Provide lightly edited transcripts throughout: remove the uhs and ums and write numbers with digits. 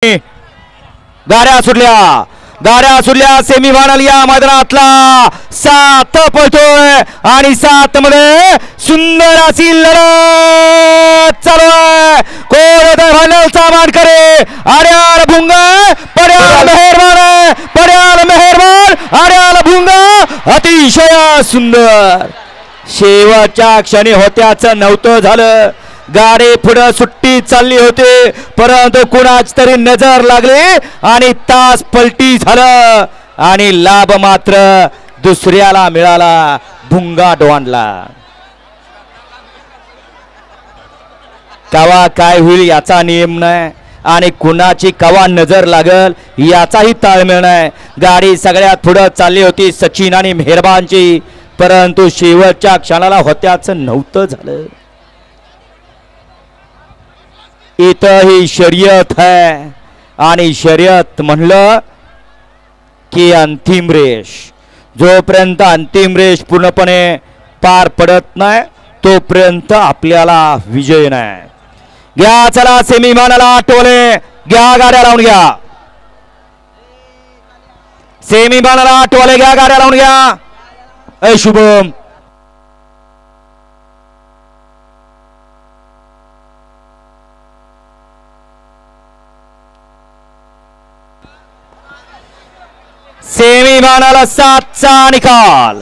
गाड्या सुटल्या सेमीफायनल या मैदानातला 7 पळतोय आणि 7 मध्ये सुंदर अशी लढत चालू आहे. कोण फायनलचा मानकरी आर्याल भुंगा पड्याल मेहरबान आर्याल भुंगा अतिशय सुंदर शेवटच्या क्षणी होत्याचं नव्हतं झालं. गाडी पुढे सुट्टी चालली होती परंतु कुणाच तरी नजर लागली आणि तास पलटी झालं आणि लाभ मात्र दुसऱ्याला मिळाला भुंगा डॉनला. कवा काय होईल याचा नियम नाही आणि कुणाची कवा नजर लागल याचाही ताळमेळ नाही. गाडी सगळ्यात पुढे चालली होती सचिन आणि मेहरबानची परंतु शेवटच्या क्षणाला होत्याचं नव्हतं झालं. इथं ही शर्यत है आणि शर्यत म्हणलं की अंतिम रेष. जोपर्यंत अंतिम रेष पूर्णपणे पार पडत नाही तोपर्यंत आपल्याला विजय नाही. घ्या चला सेमीफायनलला टोले घ्या, गाड्या लावून घ्या. सेमीफायनलला टोले घ्या, गाड्या लावून घ्या. ऐ शुभम सेमीफायनल 7चा निकाल.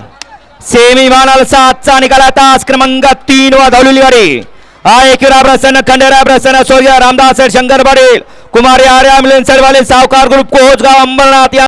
सेमीफायनल 7चा निकाल. तास क्रमांक 3 वर धावलेली गाडी आहे किरा प्रसन्न खंडेराय प्रसन्न सोया रामदास शंकर पाटील कुमारी आर्या मिलन सरवाले सावकार ग्रुप कोहोजगाव अंबरनाथ.